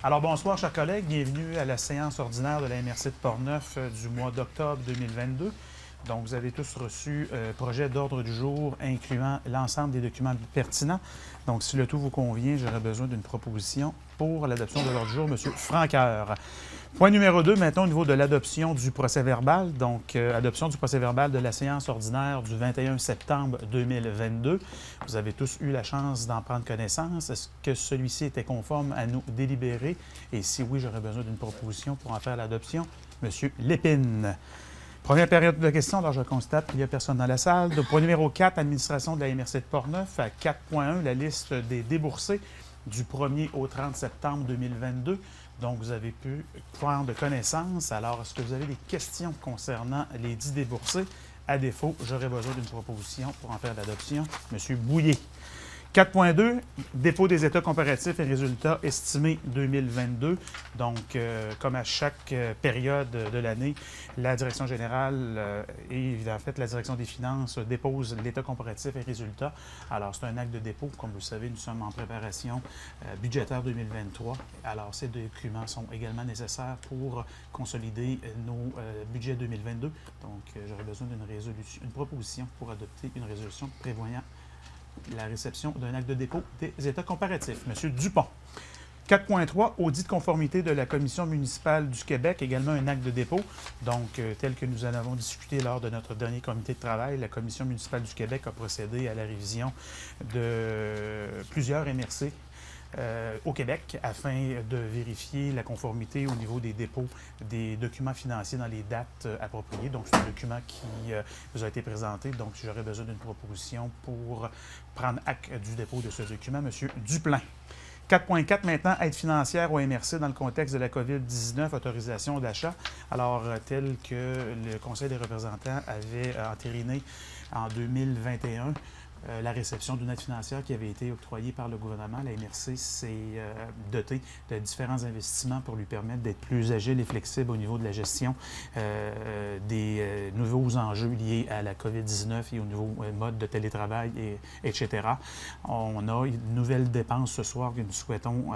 Alors bonsoir chers collègues, bienvenue à la séance ordinaire de la MRC de Portneuf du mois d'octobre 2022. Donc vous avez tous reçu projet d'ordre du jour incluant l'ensemble des documents pertinents. Donc si le tout vous convient, j'aurais besoin d'une proposition pour l'adoption de l'ordre du jour, M. Franqueur. Point numéro 2, maintenant au niveau de l'adoption du procès-verbal. Donc, adoption du procès-verbal de la séance ordinaire du 21 septembre 2022. Vous avez tous eu la chance d'en prendre connaissance. Est-ce que celui-ci était conforme à nos délibérés? Et si oui, j'aurais besoin d'une proposition pour en faire l'adoption. M. Lépine. Première période de questions, alors je constate qu'il n'y a personne dans la salle. Donc, point numéro 4, administration de la MRC de Portneuf. À 4.1, la liste des déboursés du 1er au 30 septembre 2022. Donc, vous avez pu prendre connaissance. Alors, est-ce que vous avez des questions concernant les 10 déboursés? À défaut, j'aurais besoin d'une proposition pour en faire l'adoption. M. Bouillet. 4.2, dépôt des états comparatifs et résultats estimés 2022. Donc, comme à chaque période de l'année, la direction générale et en fait la direction des finances dépose l'état comparatif et résultats. Alors, c'est un acte de dépôt. Comme vous le savez, nous sommes en préparation budgétaire 2023. Alors, ces documents sont également nécessaires pour consolider nos budgets 2022. Donc, j'aurais besoin d'une proposition pour adopter une résolution prévoyant la réception d'un acte de dépôt des états comparatifs. M. Dupont. 4.3, audit de conformité de la Commission municipale du Québec, également un acte de dépôt. Donc, tel que nous en avons discuté lors de notre dernier comité de travail, la Commission municipale du Québec a procédé à la révision de plusieurs MRC au Québec afin de vérifier la conformité au niveau des dépôts des documents financiers dans les dates appropriées. Donc, c'est un document qui vous a été présenté. Donc, j'aurais besoin d'une proposition pour prendre acte du dépôt de ce document. M. Duplain. 4.4 maintenant, aide financière au MRC dans le contexte de la COVID-19, autorisation d'achat. Alors, tel que le Conseil des représentants avait entériné en 2021, la réception d'une aide financière qui avait été octroyée par le gouvernement. La MRC s'est dotée de différents investissements pour lui permettre d'être plus agile et flexible au niveau de la gestion des nouveaux enjeux liés à la COVID-19 et au nouveau mode de télétravail, etc. On a une nouvelle dépense ce soir que nous souhaitons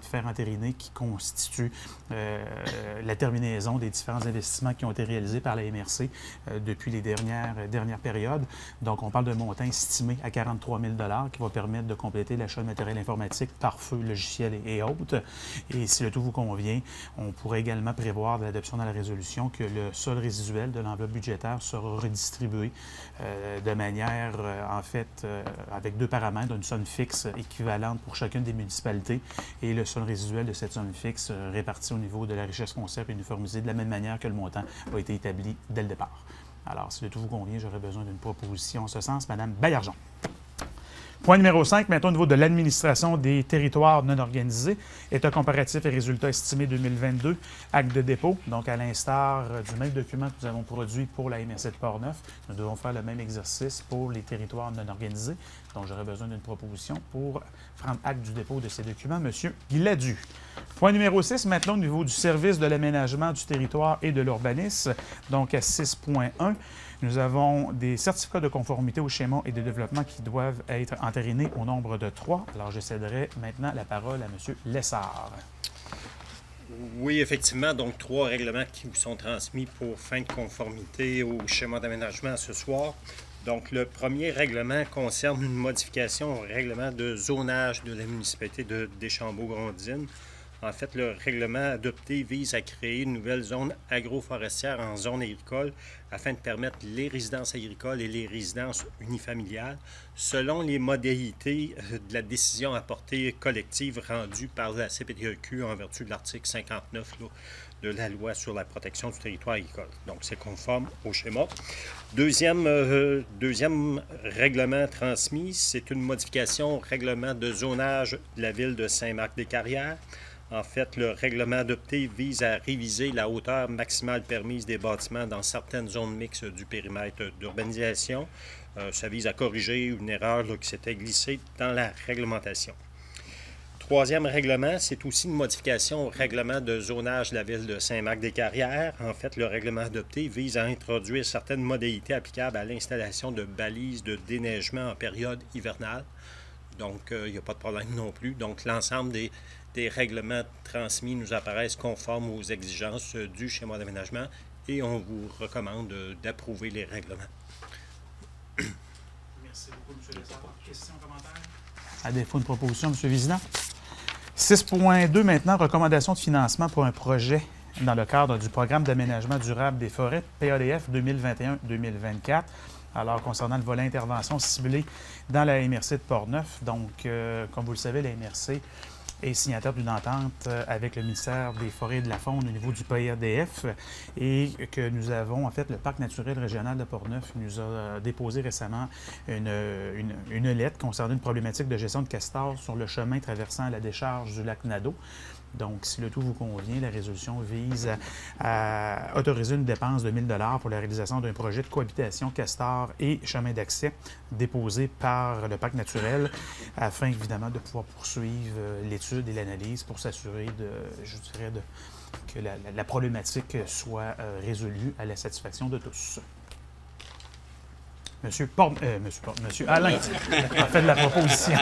faire entériner qui constitue la terminaison des différents investissements qui ont été réalisés par la MRC depuis les dernières périodes. Donc, on parle d'un montant estimé à 43 000 qui va permettre de compléter l'achat de matériel informatique, pare-feu, logiciel et autres. Et si le tout vous convient, on pourrait également prévoir de l'adoption dans la résolution que le solde résiduel de l'enveloppe budgétaire sera redistribué de manière, en fait, avec deux paramètres, une somme fixe équivalente pour chacune des municipalités et le solde résiduel de cette somme fixe réparti au niveau de la richesse foncière uniformisée de la même manière que le montant a été établi dès le départ. Alors, si le tout vous convient, j'aurais besoin d'une proposition en ce sens. Mme Baillargeon. Point numéro 5, maintenant au niveau de l'administration des territoires non organisés, état comparatif et résultats estimés 2022, acte de dépôt. Donc, à l'instar du même document que nous avons produit pour la MRC de Portneuf, nous devons faire le même exercice pour les territoires non organisés. Donc, j'aurais besoin d'une proposition pour prendre acte du dépôt de ces documents. M. Gladu. Point numéro 6, maintenant au niveau du service de l'aménagement du territoire et de l'urbanisme. Donc, à 6.1, nous avons des certificats de conformité au schéma et de développement qui doivent être entérinés au nombre de 3. Alors, je céderai maintenant la parole à M. Lessard. Oui, effectivement. Donc, 3 règlements qui vous sont transmis pour fin de conformité au schéma d'aménagement ce soir. Donc, le premier règlement concerne une modification au règlement de zonage de la municipalité de Deschambault-Grondines. En fait, le règlement adopté vise à créer une nouvelle zone agroforestière en zone agricole afin de permettre les résidences agricoles et les résidences unifamiliales selon les modalités de la décision à portée collective rendue par la CPTEQ en vertu de l'article 59 de la loi sur la protection du territoire agricole. Donc, c'est conforme au schéma. Deuxième règlement transmis, c'est une modification au règlement de zonage de la ville de Saint-Marc-des-Carrières. En fait, le règlement adopté vise à réviser la hauteur maximale permise des bâtiments dans certaines zones mixtes du périmètre d'urbanisation. Ça vise à corriger une erreur là, qui s'était glissée dans la réglementation. Troisième règlement, c'est aussi une modification au règlement de zonage de la ville de Saint-Marc-des-Carrières. En fait, le règlement adopté vise à introduire certaines modalités applicables à l'installation de balises de déneigement en période hivernale. Donc, il n'y a pas de problème non plus. Donc, l'ensemble des règlements transmis nous apparaissent conformes aux exigences du schéma d'aménagement et on vous recommande d'approuver les règlements. Merci beaucoup, M. Lessard. Questions, commentaires? À défaut de proposition, M. Vizina. 6.2 maintenant, recommandation de financement pour un projet dans le cadre du programme d'aménagement durable des forêts, PADF 2021-2024. Alors, concernant le volet intervention ciblée dans la MRC de Portneuf, donc, comme vous le savez, la MRC est signataire d'une entente avec le ministère des Forêts et de la Faune au niveau du PADF et que nous avons, en fait, le Parc naturel régional de Portneuf nous a déposé récemment une lettre concernant une problématique de gestion de castors sur le chemin traversant la décharge du lac Nadeau. Donc, si le tout vous convient, la résolution vise à autoriser une dépense de 1 000 pour la réalisation d'un projet de cohabitation castor et chemin d'accès déposé par le Parc naturel afin, évidemment, de pouvoir poursuivre l'étude et l'analyse pour s'assurer que la problématique soit résolue à la satisfaction de tous. Monsieur Alain a fait de la proposition.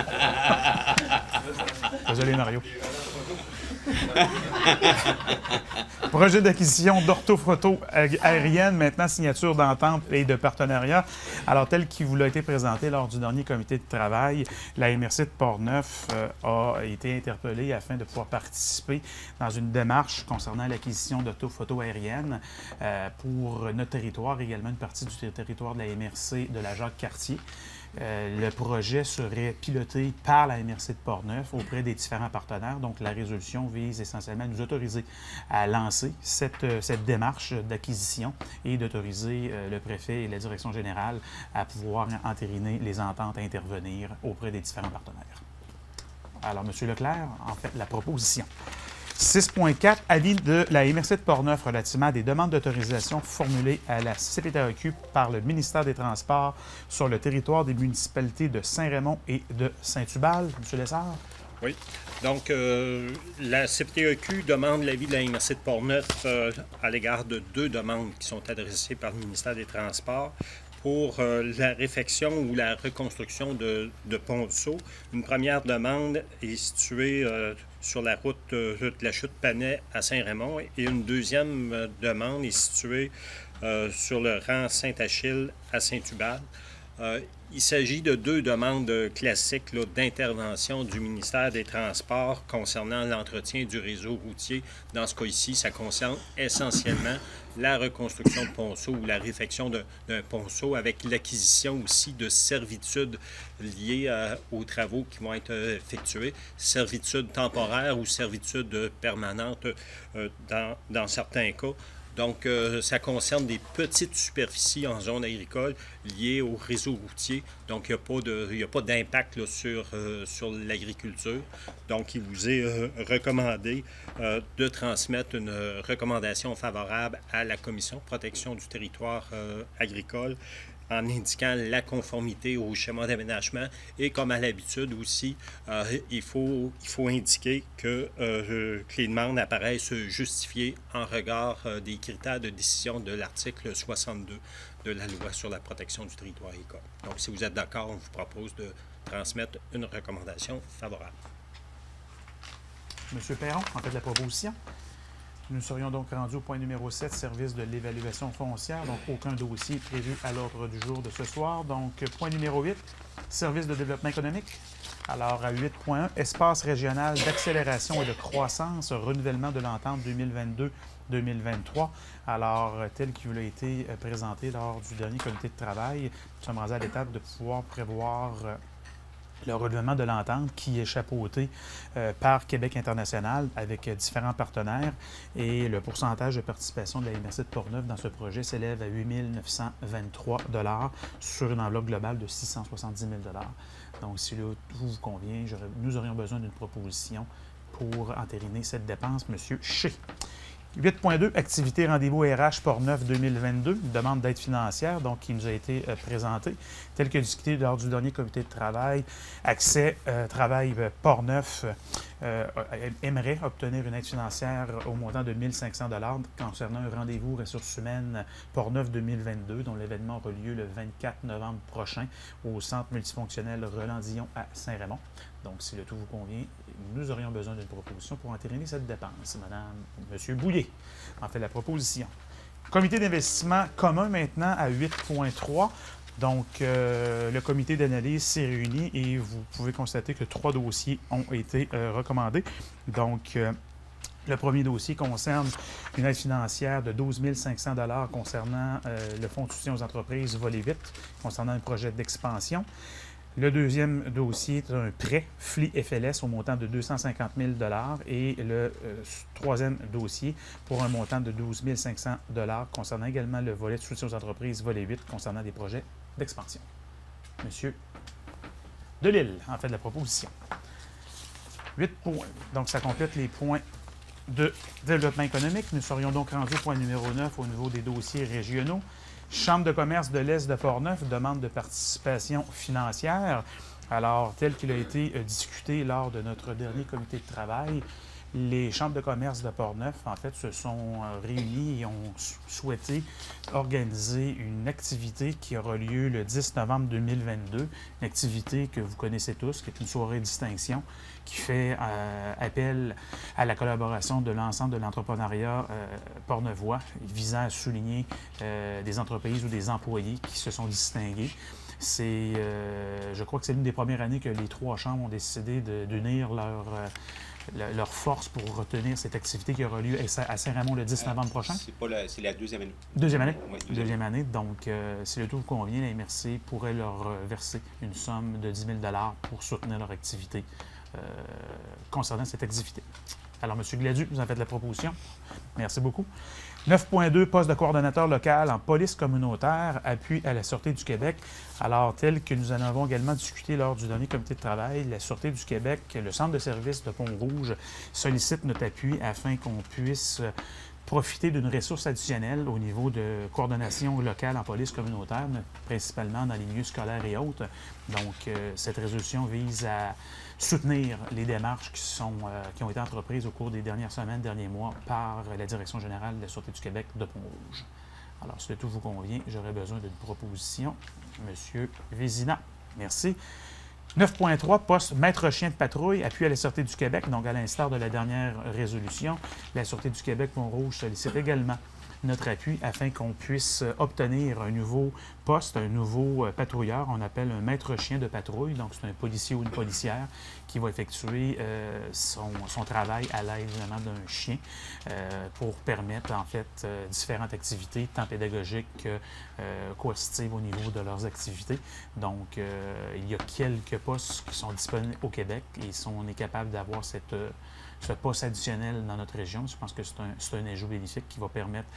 Désolé, Mario. Projet d'acquisition d'orthophoto aérienne, maintenant signature d'entente et de partenariat. Alors, tel qu'il vous a été présenté lors du dernier comité de travail, la MRC de Portneuf a été interpellée afin de pouvoir participer dans une démarche concernant l'acquisition d'orthophoto aérienne pour notre territoire, également une partie du territoire de la MRC de la Jacques-Cartier. Le projet serait piloté par la MRC de Portneuf auprès des différents partenaires. Donc, la résolution vise essentiellement à nous autoriser à lancer cette démarche d'acquisition et d'autoriser le préfet et la direction générale à pouvoir entériner les ententes à intervenir auprès des différents partenaires. Alors, M. Leclerc, en fait, la proposition. 6.4, avis de la MRC de Portneuf relativement à des demandes d'autorisation formulées à la CPTAQ par le ministère des Transports sur le territoire des municipalités de Saint-Raymond et de Saint-Tubal. M. Lessard? Oui. Donc, la CPTAQ demande l'avis de la MRC de Portneuf à l'égard de 2 demandes qui sont adressées par le ministère des Transports pour la réfection ou la reconstruction de Ponceau. Une première demande est située sur la route de la Chute-Panay à Saint-Raymond et une deuxième demande est située sur le rang Saint-Achille à Saint-Tubal. Il s'agit de 2 demandes classiques d'intervention du ministère des Transports concernant l'entretien du réseau routier. Dans ce cas-ci, ça concerne essentiellement la reconstruction de ponceau ou la réfection d'un ponceau avec l'acquisition aussi de servitudes liées aux travaux qui vont être effectués, servitudes temporaires ou servitudes permanentes dans certains cas. Donc, ça concerne des petites superficies en zone agricole liées au réseau routier. Donc, il n'y a pas d'impact sur l'agriculture. Donc, il vous est recommandé de transmettre une recommandation favorable à la Commission de protection du territoire agricole en indiquant la conformité au schéma d'aménagement et comme à l'habitude aussi, il faut indiquer que les demandes apparaissent justifiées en regard des critères de décision de l'article 62 de la loi sur la protection du territoire agricole. Donc, si vous êtes d'accord, on vous propose de transmettre une recommandation favorable. M. Perron, en fait, la proposition. Nous serions donc rendus au point numéro 7, service de l'évaluation foncière. Donc, aucun dossier prévu à l'ordre du jour de ce soir. Donc, point numéro 8, service de développement économique. Alors, à 8.1, espace régional d'accélération et de croissance, renouvellement de l'entente 2022-2023. Alors, tel qu'il vous a été présenté lors du dernier comité de travail, nous sommes rendus à l'étape de pouvoir prévoir le renouvellement de l'entente qui est chapeauté par Québec international avec différents partenaires et le pourcentage de participation de la MRC de Portneuf dans ce projet s'élève à 8 923 $ sur une enveloppe globale de 670 000 $. Donc, si le tout vous convient, nous aurions besoin d'une proposition pour entériner cette dépense. Monsieur Ché. 8.2, activité rendez-vous RH Portneuf 2022, une demande d'aide financière donc, qui nous a été présentée, telle que discutée lors du dernier comité de travail. Accès Travail Portneuf aimerait obtenir une aide financière au montant de 1 500 $ concernant un rendez-vous ressources humaines Portneuf 2022, dont l'événement aura lieu le 24 novembre prochain au Centre multifonctionnel Roland-Dillon à Saint-Raymond. Donc, si le tout vous convient, nous aurions besoin d'une proposition pour entériner cette dépense. Monsieur Bouillet en fait la proposition. Comité d'investissement commun maintenant à 8.3. Donc, le comité d'analyse s'est réuni et vous pouvez constater que 3 dossiers ont été recommandés. Donc, le premier dossier concerne une aide financière de 12 500 $ concernant le Fonds de soutien aux entreprises volet 8, concernant un projet d'expansion. Le deuxième dossier est un prêt FLI-FLS au montant de 250 000 $ et le troisième dossier pour un montant de 12 500 $ concernant également le volet de soutien aux entreprises volet 8 concernant des projets d'expansion. Monsieur Delisle en fait la proposition. 8 points. Donc, ça complète les points de développement économique. Nous serions donc rendus au point numéro 9 au niveau des dossiers régionaux. Chambre de commerce de l'Est de Portneuf demande de participation financière. Alors, tel qu'il a été discuté lors de notre dernier comité de travail, les chambres de commerce de Portneuf, en fait, se sont réunies et ont souhaité organiser une activité qui aura lieu le 10 novembre 2022, une activité que vous connaissez tous, qui est une soirée de distinction, qui fait appel à la collaboration de l'ensemble de l'entrepreneuriat portneuvois, visant à souligner des entreprises ou des employés qui se sont distingués. Je crois que c'est l'une des premières années que les 3 chambres ont décidé d'unir leur force pour retenir cette activité qui aura lieu à Saint-Raymond le 10 novembre prochain. C'est la deuxième année. Deuxième année? Oui, deuxième année. Donc, si le tout vous convient, la MRC pourrait leur verser une somme de 10 000 $ pour soutenir leur activité concernant cette activité. Alors, M. Gladu, vous en faites la proposition. Merci beaucoup. 9.2, poste de coordonnateur local en police communautaire, appui à la Sûreté du Québec. Alors, tel que nous en avons également discuté lors du dernier comité de travail, la Sûreté du Québec, le centre de service de Pont-Rouge sollicite notre appui afin qu'on puisse profiter d'une ressource additionnelle au niveau de coordination locale en police communautaire, principalement dans les milieux scolaires et autres. Donc, cette résolution vise à soutenir les démarches qui ont été entreprises au cours des dernières semaines, derniers mois, par la Direction générale de la Sûreté du Québec de Pont-Rouge. Alors, si le tout vous convient, j'aurais besoin d'une proposition. Monsieur Vézina, merci. 9.3, poste maître chien de patrouille, appui à la Sûreté du Québec. Donc, à l'instar de la dernière résolution, la Sûreté du Québec Pont-Rouge sollicite également notre appui afin qu'on puisse obtenir un nouveau poste, un nouveau patrouilleur. On appelle un maître chien de patrouille. Donc, c'est un policier ou une policière qui va effectuer son travail à l'aide d'un chien pour permettre, en fait, différentes activités, tant pédagogiques que coercitives au niveau de leurs activités. Donc, il y a quelques postes qui sont disponibles au Québec et si on est capable d'avoir ce poste additionnel dans notre région, je pense que c'est un ajout bénéfique qui va permettre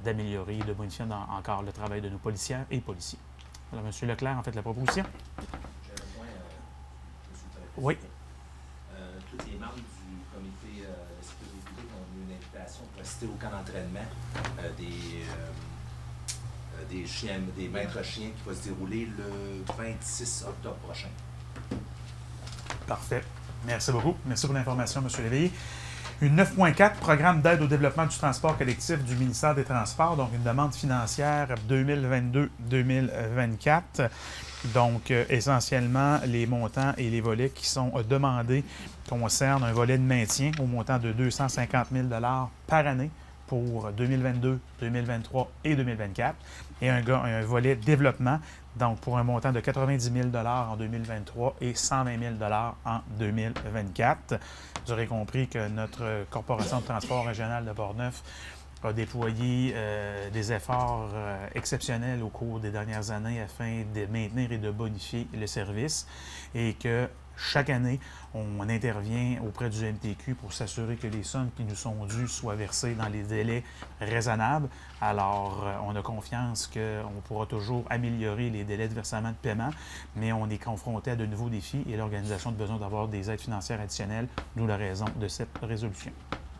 d'améliorer et de bonifier encore le travail de nos policières et policiers. Alors, M. Leclerc, en fait, la proposition. J'ai un point, M. Oui. Tous les membres du comité de sécurité publique ont eu une invitation pour assister au camp d'entraînement des maîtres chiens qui va se dérouler le 26 octobre prochain. Parfait. Merci beaucoup. Merci pour l'information, M. Léveillé. Une 9.4, programme d'aide au développement du transport collectif du ministère des Transports, donc une demande financière 2022-2024. Donc, essentiellement, les montants et les volets qui sont demandés concernent un volet de maintien au montant de 250 000 $ par année pour 2022, 2023 et 2024, et un volet développement, donc pour un montant de 90 000 $ en 2023 et 120 000 $ en 2024. Vous aurez compris que notre Corporation de transport régional de Portneuf a déployé des efforts exceptionnels au cours des dernières années afin de maintenir et de bonifier le service et que chaque année, on intervient auprès du MTQ pour s'assurer que les sommes qui nous sont dues soient versées dans les délais raisonnables. Alors, on a confiance qu'on pourra toujours améliorer les délais de versement de paiement, mais on est confronté à de nouveaux défis et l'organisation a besoin d'avoir des aides financières additionnelles, d'où la raison de cette résolution.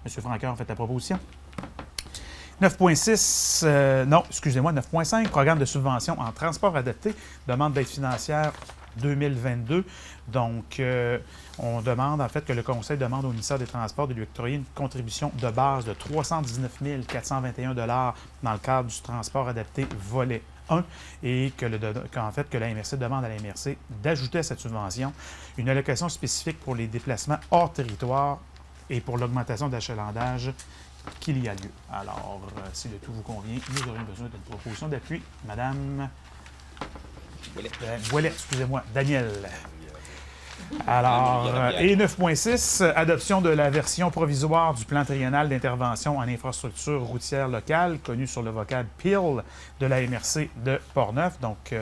M. Francoeur, faites la proposition. 9.6, non, excusez-moi, 9.5, programme de subvention en transport adapté, demande d'aide financière 2022. Donc, on demande, en fait, que le Conseil demande au ministère des Transports de lui octroyer une contribution de base de 319 421 $ dans le cadre du transport adapté volet 1 et qu'en fait, que la MRC demande à la MRC d'ajouter à cette subvention une allocation spécifique pour les déplacements hors territoire et pour l'augmentation d'achalandage qu'il y a lieu. Alors, si le tout vous convient, nous aurions besoin d'une proposition d'appui. Madame Ouellet, excusez-moi, Daniel. Alors, et 9.6, adoption de la version provisoire du plan triennal d'intervention en infrastructure routière locale, connu sur le vocable PIL de la MRC de Portneuf. Donc,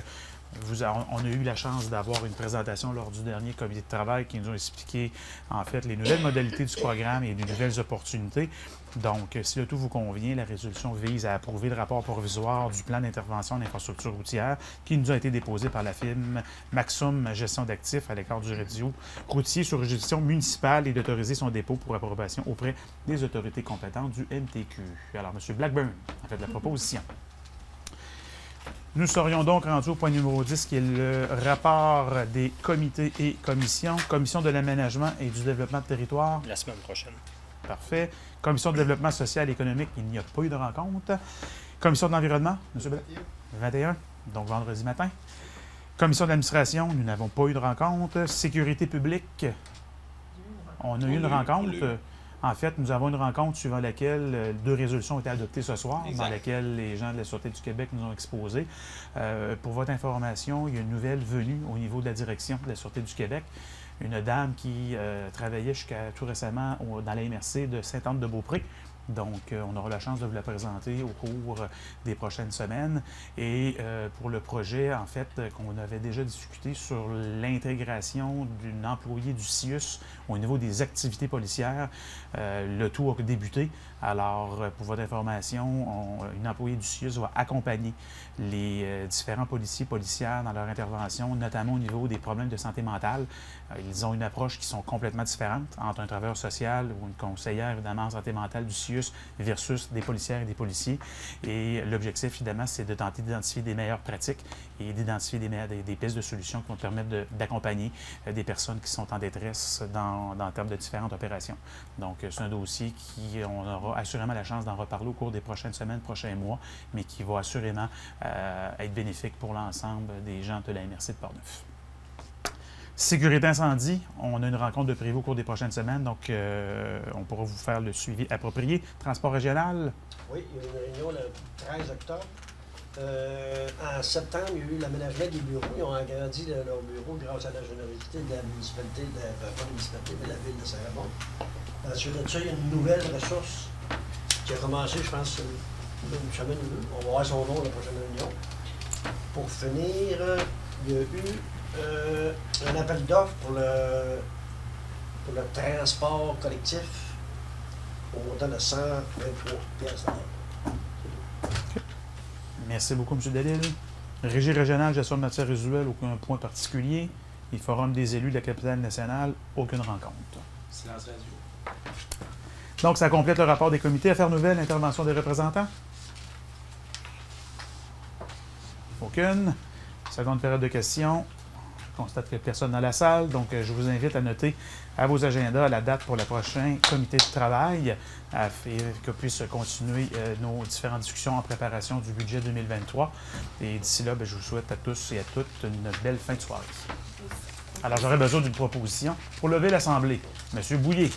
on a eu la chance d'avoir une présentation lors du dernier comité de travail qui nous a expliqué, en fait, les nouvelles modalités du programme et les nouvelles opportunités. Donc, si le tout vous convient, la résolution vise à approuver le rapport provisoire du plan d'intervention en infrastructure routière qui nous a été déposé par la firme Maxum Gestion d'actifs à l'écart du réseau routier sur gestion municipale et d'autoriser son dépôt pour approbation auprès des autorités compétentes du MTQ. Alors, M. Blackburn a fait la proposition. Nous serions donc rendus au point numéro 10, qui est le rapport des comités et commissions. Commission de l'aménagement et du développement de territoire. La semaine prochaine. Parfait. Commission de développement social et économique, il n'y a pas eu de rencontre. Commission de l'environnement, M. Black. 21, donc vendredi matin. Commission d'administration, nous n'avons pas eu de rencontre. Sécurité publique, on a eu une rencontre. En fait, nous avons une rencontre suivant laquelle 2 résolutions ont été adoptées ce soir, dans laquelle les gens de la Sûreté du Québec nous ont exposé. Pour votre information, il y a une nouvelle venue au niveau de la direction de la Sûreté du Québec. Une dame qui travaillait jusqu'à tout récemment dans la MRC de Sainte-Anne-de-Beaupré. Donc, on aura la chance de vous la présenter au cours des prochaines semaines. Et pour le projet, en fait, qu'on avait déjà discuté sur l'intégration d'une employée du CIUS au niveau des activités policières, le tout a débuté. Alors, pour votre information, une employée du CIUS va accompagner les différents policiers, policières dans leur intervention, notamment au niveau des problèmes de santé mentale. Ils ont une approche qui sont complètement différente entre un travailleur social ou une conseillère, évidemment, en santé mentale du CIUS versus des policières et des policiers. Et l'objectif, évidemment, c'est de tenter d'identifier des meilleures pratiques et d'identifier des pistes de solutions qui vont permettre d'accompagner des personnes qui sont en détresse dans le terme de différentes opérations. Donc, c'est un dossier on aura assurément la chance d'en reparler au cours des prochaines semaines, prochains mois, mais qui va assurément être bénéfique pour l'ensemble des gens de la MRC de Portneuf. Sécurité incendie, on a une rencontre de prévu au cours des prochaines semaines, donc on pourra vous faire le suivi approprié. Transport régional? Oui, il y a eu une réunion le 13 octobre. En septembre, il y a eu l'aménagement des bureaux. Ils ont agrandi leurs bureaux grâce à la générosité de la municipalité, pas la municipalité, mais la ville de Saint-Raymond. Ensuite de ça, il y a une nouvelle ressource qui a commencé, je pense, une semaine ou deux. On va voir son nom à la prochaine réunion. Pour finir, il y a eu un appel d'offres pour le transport collectif au montant de 123 piastres. Merci beaucoup, M. Delille. Régie régionale, gestion de matières résiduelles, aucun point particulier. Et Forum des élus de la capitale nationale, aucune rencontre. Silence radio. Donc, ça complète le rapport des comités. Affaires nouvelles, intervention des représentants? Aucune. Seconde période de questions. Je constate que personne dans la salle. Donc, je vous invite à noter à vos agendas la date pour le prochain comité de travail afin que puisse continuer nos différentes discussions en préparation du budget 2023. Et d'ici là, je vous souhaite à tous et à toutes une belle fin de soirée. Alors, j'aurais besoin d'une proposition pour lever l'Assemblée. Monsieur Bouillet.